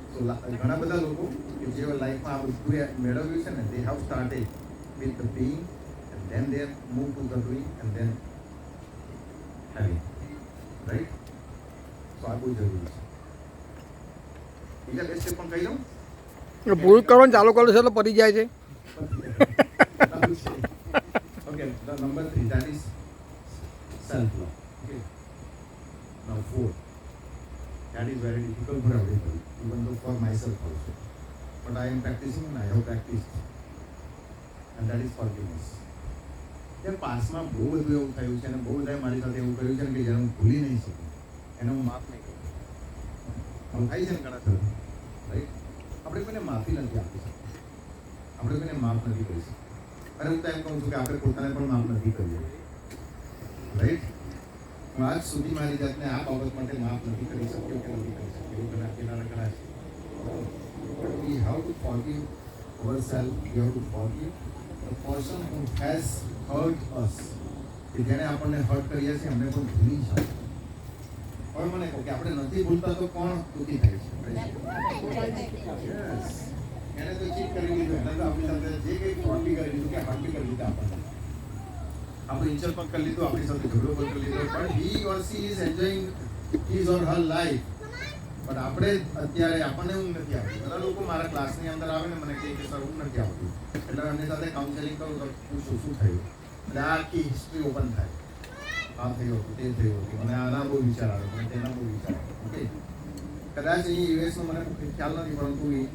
સો ઘણા બધા લોકો કે જે લાઈફમાં આ બધું મેળવ્યું છે ને they have started with the being and then they have moved to the doing and then having, right? સો આ બહુ જરૂરી છે બીજા બે સ્ટેપ પણ કહી દઉં
ભૂલ કરવાનું ચાલુ કરો છો એટલે પડી જાય છે
Okay, the number 3, that is self-love. Okay. Now 4, that is very difficult for everybody, even though for myself also. But I am practicing and I have practiced. And that is forgiveness. यार पासમાં બહુ બધું એવું થયું છે અને બહુ બધાએ મારી સાથે એવું કર્યું છે કે જેને હું ભૂલી નહીં શકું એને હું માફ નહીં કરું આવું થાય છે ને ઘણા થયું રાઈટ આપણે કોઈને માફી નથી આપી શકતા આપણે કોઈને માફ નથી કરી શકતા અરે હું તો એમ કહું છું કે આપણે પોતાને પણ માફ નથી કરીએ રાઈટ હું આજ સુધી મારી જાતને આ બાબત માટે માફ નથી કરી શક્યો કે નથી કરી શક્યો એવું ઘણા ઘણા છે but we have to forgive ourself we have to forgive the person who has hurt us કે જેણે આપણને હર્ટ કર્યા છે અમને પણ ભૂલી જાય હવે મને કહો કે આપણે નથી ભૂલતા તો કોણ દુઃખી થાય છે યસ એને તો ચીટ કરી લીધું એને તો આપણી સાથે જે કંઈ ફ્રોડ બી કરી લીધું કે હાર્ટ બી કરી લીધા આપણને આપણે ઇન્સલ્ટ પણ કરી લીધું આપણી સાથે ઝઘડો પણ કરી લીધો પણ he or she is enjoying his or her life પણ આપણે અત્યારે આપણને ઊંઘ નથી આવતી બધા લોકો મારા ક્લાસની અંદર આવે ને મને કહે કે સર ઊંઘ નથી આવતી એટલે એમની સાથે કાઉન્સેલિંગ કરું તો શું થયું એટલે આખી હિસ્ટ્રી ઓપન થાય આ થયું હતું તે થયું હતું અને આના બહુ વિચાર આવે મને તેના બહુ વિચાર આવે ઓકે કદાચ અહીં યુએસનો મને ખ્યાલ નથી પરંતુ ઇન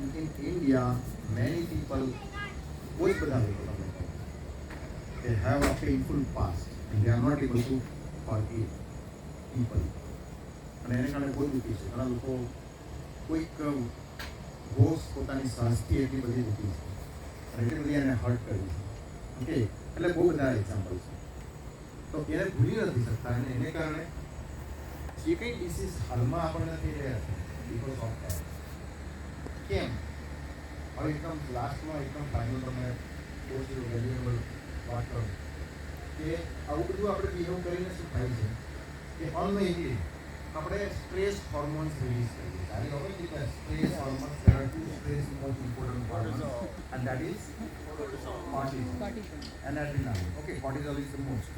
ઇન્ડિયા મેની પીપલ બહુ જ બધા લોકો તમને they have a painful past and they are not able to forgive people અને એને કારણે બહુ દુઃખી છે. ઘણા લોકો કોઈક ઘોષ પોતાની શ્વાસથી એટલી બધી દુઃખી છે અને એટલી બધી એને હર્ટ કરી છે. ઓકે, એટલે બહુ બધા એક્ઝામ્પલ છે. તો એને ભૂલી નથી શકતા અને એને કારણે જે કંઈ ડિસીઝ હાલમાં આપણને થઈ રહ્યા છે બિકોઝ ઓફ ધેટ. કેમ? હવે એકદમ લાસ્ટમાં એકદમ ફાઇનલ તમે વેલ્યુએબલ વાત કરો કે આવું બધું આપણે બિહેવ કરીને શું થાય છે કે અનનોઇંગલી આપણે સ્ટ્રેસ હોર્મોન્સ રિલીઝ કરીએ. તારી ખબર છે કે stress hormones there are two stress most important hormones and that is cortisol and adrenaline. Okay, cortisol is the most.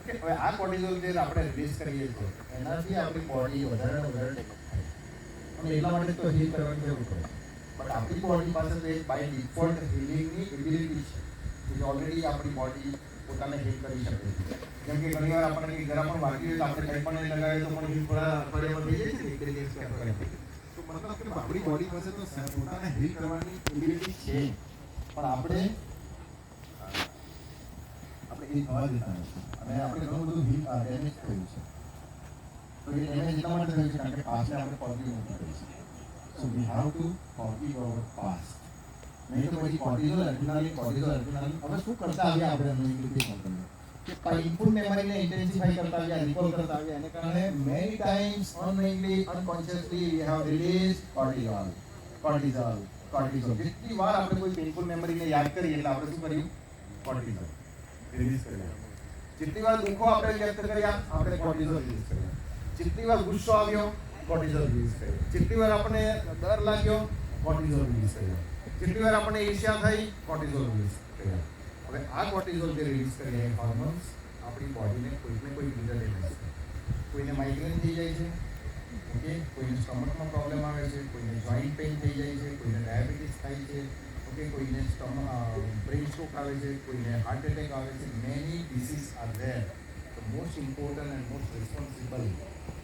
Okay, હવે આ કોર્ટિઝોલ જે આપણે રિલીઝ કરીએ છીએ એનાથી આપણી બોડી વધારે ને વધારે ડેવલપ થાય અને એટલા માટે તો હીલ કરવાની જરૂર પડે. બટ આપણી બોડી પાસે તો એક બાય ડિફોલ્ટ હિલિંગની એબિલિટી છે જે ઓલરેડી આપણી બોડી પોતાને હીલ કરી શકે છે. જેમ કે ઘણી વાર આપણને કંઈ જરા પણ વાગી હોય તો આપણે કંઈ પણ નહીં લગાવીએ તો પણ હીલ થોડા અઠવાડિયામાં થઈ જાય છે ને, એક દિવસ કે અઠવાડિયામાં. તો મતલબ કે આપણી બોડી પાસે તો પોતાને હીલ કરવાની એબિલિટી છે પણ આપણે એ થવા દેતા નથી અને આપણે ઘણું બધું ડેમેજ થયું છે. તો એ ડેમેજ એટલા માટે થયું છે કારણ કે પાસ્ટને આપણે ફોરગીવ નથી કરી શકતા. So we have to forgive our past. નહીં તો પછી કોર્ટિઝોલ એડ્રેનાલિન હવે શું કરતા આવ્યા આપણે અનલિમિટેડ કંપની કે ઇનપુટ મેમરીને ઇન્ટેન્સિફાઈ કરતા આવ્યા, રિકોલ કરતા આવ્યા. એને કારણે many times unknowingly unconsciously we have release cortisol. જેટલી વાર આપણે કોઈ પેઇનફુલ મેમરીને યાદ કરીએ એટલે આપણે શું કર્યું? કોર્ટિઝોલ રિલીઝ કર્યા. જેટલી વાર દુઃખો આપણે વ્યક્ત કર્યા આપણે કોર્ટિઝોલ રિલીઝ કર્યા. જેટલી વાર ગુસ્સો આવ્યો કોર્ટિઝોલ રિલીઝ કર્યો. જેટલી વાર આપણને ડર લાગ્યો કોર્ટિઝોલ રિલીઝ કર્યો. જેટલી વાર આપણને ઈર્ષ્યા થઈ કોર્ટિઝોલ રિલીઝ કર્યા. હવે આ કોર્ટિઝોલ જે રિલીઝ કર્યા એ હોર્મોન્સ આપણી બોડીને કોઈને કોઈ રીતે ડેમેજ કરે. કોઈને માઇગ્રેન થઈ જાય છે, ઓકે, કોઈને સ્ટમકમાં પ્રોબ્લેમ આવે છે, કોઈને જોઈન્ટ પેઇન થઈ જાય છે, કોઈને ડાયાબિટીસ થાય છે, ઓકે, કોઈને બ્રેઇન સ્ટ્રોક આવે છે, કોઈને હાર્ટ એટેક આવે છે. Many disease are there. The most important and most responsible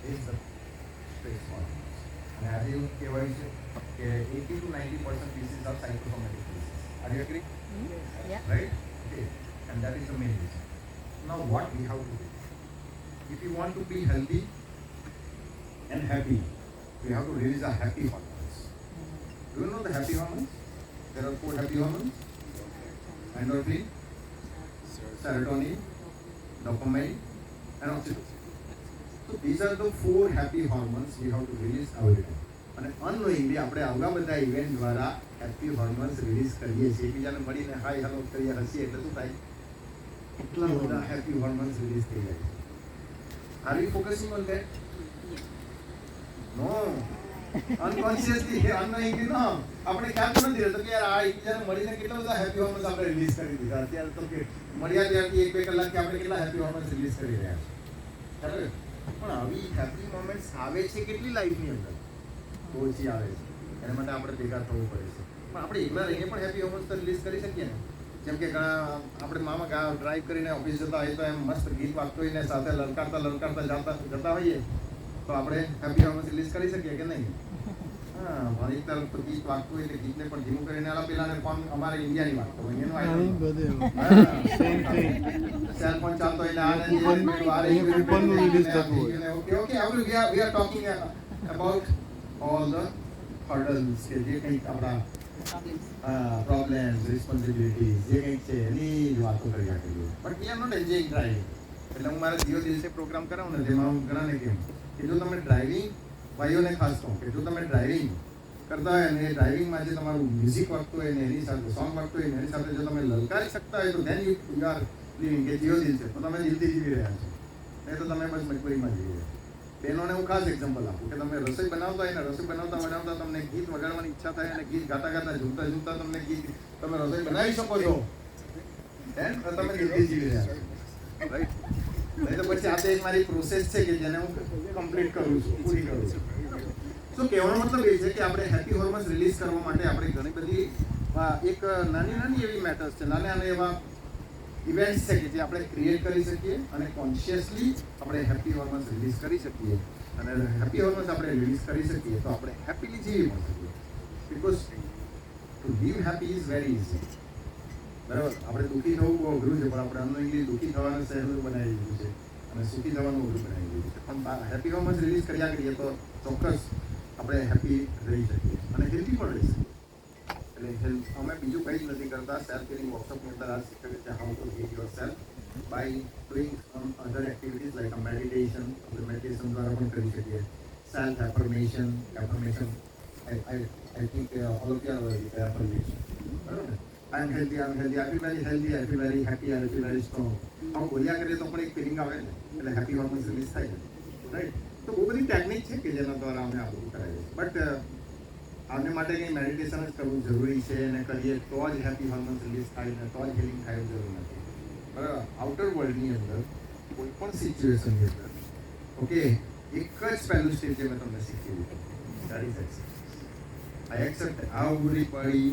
is the stress hormones. અને આજે એવું કહેવાય છે કે 80 to 90% disease are psychosomatic disease. Are you agree? Right? Okay. And that is the main reason. Now what we have to do? If you want to be healthy and happy, we have to release our happy hormones. Do you know the happy hormones? There are 4 happy hormones: endorphin, serotonin, dopamine, and oxytocin. So these are the 4 happy hormones we have to release every day. અને અનનોઇંગલી આપણે આવા બધા event દ્વારા happy hormones release કરીએ છીએ. એકબીજાને મળીને hi hello કરીએ, હસીએ એટલે શું થાય? એટલા બધા હેપી હોર્મોન્સ રિલીઝ થઈ જાય છે. Are you focusing on that? No, unconsciously unknowingly no આપણે ખ્યાલ નથી રહેતો કે યાર આ એકબીજાને મળીને કેટલા બધા હેપી હોર્મોન્સ આપણે રિલીઝ કરી દીધા. અત્યારે તો કે મળ્યા ત્યારથી 1-2 કલાકથી આપણે કેટલા હેપી હોર્મોન્સ રિલીઝ કરી રહ્યા છીએ. બરાબર? પણ આવી હેપી મોમેન્ટ્સ આવે છે કેટલી લાઈફની અંદર? ઓછી આવે છે. એના માટે આપણે ભેગા થવું પડે છે. પણ આપણે એકલા રહીને પણ હેપી હોર્મોન્સ તો રિલીઝ કરી શકીએ ને. જેમ કે ઘણા આપણે મામા ડ્રાઈવ કરીને ઓફિસ જતા હોય તો એમ મસ્ત ગીત વાગતું હોય ને સાથે લલકારતા જતા હોઈએ તો આપણે હેપી હોર્મોન્સ રિલીઝ કરી શકીએ કે નહીં? હા, મારી તરફ ગીત વાગતું હોય એટલે ગીતને પણ ધીમું કરીને આલા પેલાને ફોન અમારે ઇન્ડિયાની વાગતો હોય એનું સેલ ફોન ચાલતો હોય okay we are talking about all the hurdles કે જે કંઈક આપણા પ્રોબ્લેમ્સ, રિસ્પોન્સિબિલિટીઝ જે કંઈક છે એની જ વાતો કર્યા કરીએ. But we are not enjoying driving. એટલે હું મારા દિયો દિવસે પ્રોગ્રામ કરાવું ને જેમાં હું ઘણાને કહું કે જો તમે ડ્રાઇવિંગ, ભાઈઓને ખાસ કહું કે જો તમે ડ્રાઇવિંગ કરતા હોય અને એ ડ્રાઇવિંગમાં જે તમારું મ્યુઝિક વાગતું હોય ને એની સાથે સોંગ વાગતું હોય ને એની સાથે જો તમે લલકારી શકતા હોય તો ધેન યુ આર લિવિંગ. કે જીઓ દિલ છે તો તમે દિલથી જીવી રહ્યા છો, નહીં તો તમે બસ મજબૂરીમાં જીવી રહ્યા છો. બહેનોને હું ખાસ એક્ઝામ્પલ આપું કે તમે રસોઈ બનાવતા હોય ને રસોઈ બનાવતા તમને ગીત વગાડવાની ઈચ્છા થાય અને ગીત ગાતા ઝૂમતા તમને ગીત તમે રસોઈ બનાવી શકો છો, તમે દિલથી જીવી રહ્યા છો. રાઈટ? નહીં તો પછી આ તો એક મારી પ્રોસેસ છે કે જેને હું કમ્પ્લીટ કરું છું, પૂરી કરું છું. શું કહેવાનો મતલબ એ છે કે આપણે હેપી હોર્મોન્સ રિલીઝ કરવા માટે આપણે ઘણી બધી એક નાની એવી મેટર્સ છે, નાના એવા ઇવેન્ટ્સ છે કે જે આપણે ક્રિએટ કરી શકીએ અને કોન્શિયસલી આપણે હેપી હોર્મોન્સ રિલીઝ કરી શકીએ. અને હેપી હોર્મોન્સ આપણે રિલીઝ કરી શકીએ તો આપણે હેપીલી જીવી પણ શકીએ. Because to live happy is very easy. બરાબર? આપણે દુઃખી થવું બહુ અઘરું છે પણ આપણે અનનોઇંગલી દુઃખી થવાનું સહેલું બનાવી દીધું છે. અને સુખી થવાનું ઓલું બનાવી દીધું છે. પણ હેપી હોર્મોન્સ રિલીઝ કર્યા કરીએ તો ચોક્કસ આપણે હેપી રહી શકીએ અને હેલ્ધી પણ રહી શકીએ. એટલે હેલ્થ અમે બીજું કંઈ જ નથી કરતા. સેલ્ફ હિલિંગ વર્કશોપની અંદર આ શીખવ્યું છે how to heal your self by doing some other activities like meditation. આપણે મેડિટેશન દ્વારા પણ કરી શકીએ. Self affirmation I think all of you are affirmation. બરાબર ને? I am healthy, I feel very healthy, I feel very happy, I feel very strong. આમ બોલ્યા કરીએ તો પણ એક ફિલિંગ આવે ને, એટલે હેપી હોર્મોન્સ રિલીઝ થાય ને, રાઈટ? તો બહુ બધી ટેકનિક છે કે જેના દ્વારા અમે આ બધું કરાવીએ છીએ. બટ આને માટે કંઈ મેડિટેશન જ કરવું જરૂરી છે અને કરીએ તો જ હેપી હોર્મોન્સ રિલીઝ થાય ને તો જ હિલિંગ થાય એવું જરૂર નથી. બરાબર? આઉટર વર્લ્ડની અંદર કોઈ પણ સિચ્યુએશનની અંદર ઓકે એક જ પહેલું સ્ટેજ જે મેં તમને શીખવ્યું that is acceptance. I accept everybody,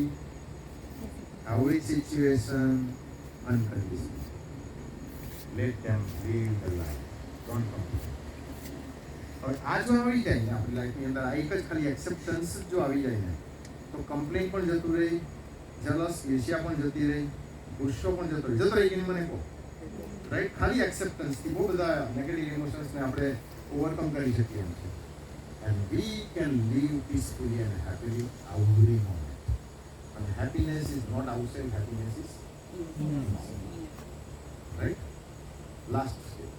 every situation unconditionally. Let them live the life. Don't complain. હવે આ જો આવી જાય ને આપણી લાઈફની અંદર આ એક જ ખાલી એક્સેપ્ટન્સ જો આવી જાય ને તો કમ્પ્લેન પણ જતું રહે, જલસ ઈર્ષ્યા પણ જતી રહે, ગુસ્સો પણ જતો રહે કે મને કહો, રાઈટ? ખાલી એક્સેપ્ટન્સથી બહુ બધા નેગેટિવ ઇમોશન્સને આપણે ઓવરકમ કરી શકીએ એમ છે. And we can live peacefully and happily every moment. And happiness is not outside, happiness is inside. Right? Last step.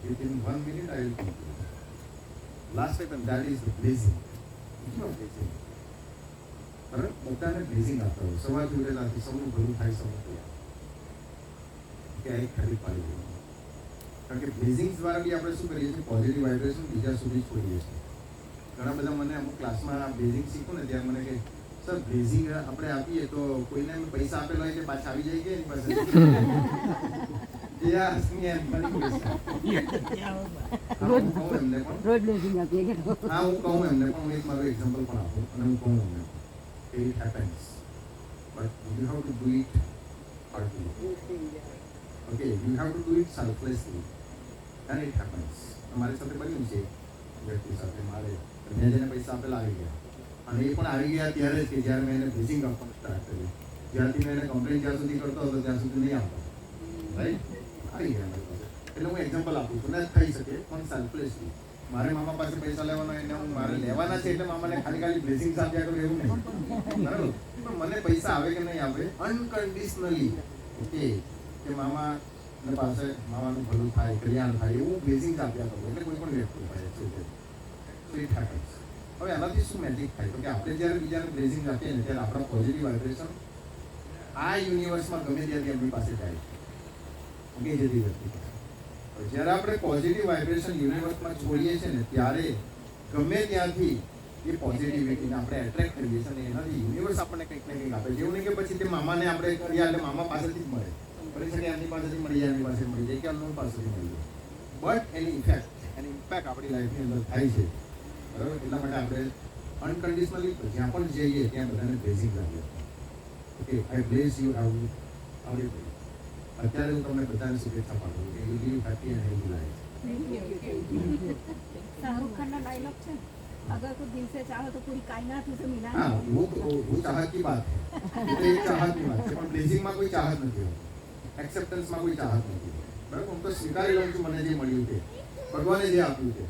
Within 1 minute I will conclude. Last step and that is the blessing. It's not blessing. બરાબર? બધાને બ્લેઝિંગ આપતા હોય. સવારથી ઉઠેલાથી સૌનું ભલું થાય, સૌનું તૈયાર. કે આ એક ખરી પાડી દેવાનું. કારણ કે બ્લેઝિંગ દ્વારા બી આપણે શું કરીએ છીએ? પોઝિટિવ વાઇબ્રેશન બીજા સુધી છોડીએ છીએ. ઘણા બધા મને અમુક ક્લાસમાં આ બ્લેઝિંગ શીખું ને ત્યારે મને કહે સર બ્લેઝિંગ આપણે આપીએ તો કોઈને અમે પૈસા આપેલા હોય કે પાછા આવી જાય કે એની પાસે રોજ બ્લેઝિંગ આપીએ કે હા હું કહું એમને પણ હું એક મારું એક્ઝામ્પલ પણ આપું અને હું કહું એમને it happens but you have to do it hardly okay you have to do it selflessly and it happens. અમારી સાથે બન્યું છે વ્યક્તિ સાથે મારે મેં જેને પૈસા આપેલા આવી ગયા અને એ પણ આવી ગયા ત્યારે જ કે જ્યારે મેં એને બ્લેઝિંગ આપવાનું સ્ટાર્ટ કર્યું. જ્યારથી મેં એને કમ્પ્લેન જ્યાં સુધી કરતો હતો ત્યાં સુધી નહીં આવતો, રાઈટ? આવી ગયા મારી પાસે. એટલે હું એક્ઝામ્પલ આપું છું ને થઈ શકે પણ સેલ્ફલેસલી. મારે મામા પાસે પૈસા લેવાનો એને હું મારે લેવાના છે એટલે મામાને ખાલી બ્લેઝિંગ આપ્યા કરું એવું નહીં, બરાબર? પણ મને પૈસા આવે કે નહીં આવે અનકન્ડિશનલી ઓકે કે મામા પાસે મામાનું ભલું થાય, કલ્યાણ થાય એવું બ્લેઝિંગ આપ્યા કરું એટલે કોઈ પણ વ્યક્તિ થાય છે. It happens. હવે આનાથી શું મેજિક થાય તો કે આપણે જ્યારે બીજાને બ્લેઝિંગ આપીએ ને ત્યારે આપણા પોઝિટિવ વાઇબ્રેશન આ યુનિવર્સમાં ગમે ત્યાંથી આપણી પાસે જાય ઓકે જેથી વ્યક્તિ જ્યારે આપણે પોઝિટિવ વાઇબ્રેશન યુનિવર્સમાં છોડીએ છીએ ને ત્યારે ગમે ત્યાંથી એ પોઝિટિવિટીને આપણે એટ્રેક્ટ કરીએ છીએ અને એનાથી યુનિવર્સ આપણને કંઈક ને કંઈક આપે છે. એવું નહીં કે પછી તે મામાને આપણે કર્યા એટલે મામા પાસેથી જ મળે, કરી શકે એમની પાસેથી મળી જાય, એમની પાસે મળી જાય કે અમનું પાસેથી મળી જાય, બટ એની ઇમ્પેક્ટ આપણી લાઈફની અંદર થાય છે, બરાબર? એટલા માટે આપણે અનકન્ડિશનલી જ્યાં પણ જઈએ ત્યાં બધાને બ્લેઝિંગ આપીએ. Okay I bless you everybody. અત્યારે હું તમને બધાને શુભેચ્છા પાઠવું કે you live happy and healthy life.
Shahrukh Khan का डायलॉग है, अगर कुछ दिल से चाहो तो पूरी कायनात उसे मिला
हाँ वो चाहत की बात है, तो एक चाहत की बात है પણ બ્લેઝિંગમાં કોઈ ચાહત નથી હોતી, એક્સેપ્ટન્સમાં કોઈ ચાહત નથી, બરાબર? હું તો સ્વીકારી લઉં છું મને જે મળ્યું છે, ભગવાને જે આપ્યું છે,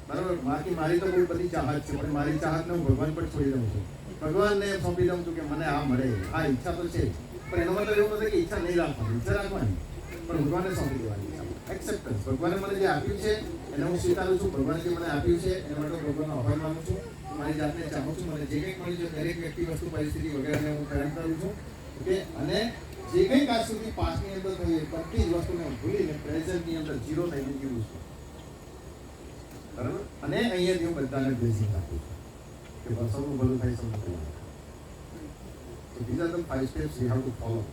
બરાબર? બાકી મારી તો બહુ બધી ચાહત છે પણ મારી ચાહતને હું ભગવાન પર છોડી દઉં છું, ભગવાનને સોંપી દઉં છું કે મને આ મળે, આ ઈચ્છા તો છે પણ એનો મતલબ એવું નથી કે ઈચ્છા નહીં રાખવાની, ઈચ્છા રાખવાની પણ ભગવાનને સોંપી દેવાની. એક્સેપ્ટન્સ ભગવાને મને જે આપ્યું છે એને હું સ્વીકારું છું, ભગવાને જે મને આપ્યું છે એના માટે ભગવાનનો આભાર માનું છું, મારી જાતને ચાહું છું, મને જે કંઈક મળ્યું છે દરેક વ્યક્તિ વસ્તુ પરિસ્થિતિ વગેરેને હું કરેક્ટ કરું છું ઓકે. અને જે કંઈક આજ સુધી પાસ્ટની અંદર થયું એ બધી જ વસ્તુને ભૂલીને પ્રેઝન્ટની અંદર ઝીરો થઈને જીવું છું, બરાબર? અને અહીંયાથી હું બધાને બ્લેસિંગ આપું છું કે સૌનું ભલું થાય, સૌનું કલ્યાણ. So these are the 5 steps we have to follow.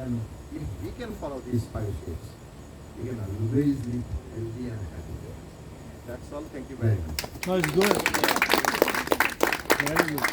And if we can follow these 5 steps, we can always live healthy and happy. That's all. Thank you very much.
That's good. Very good.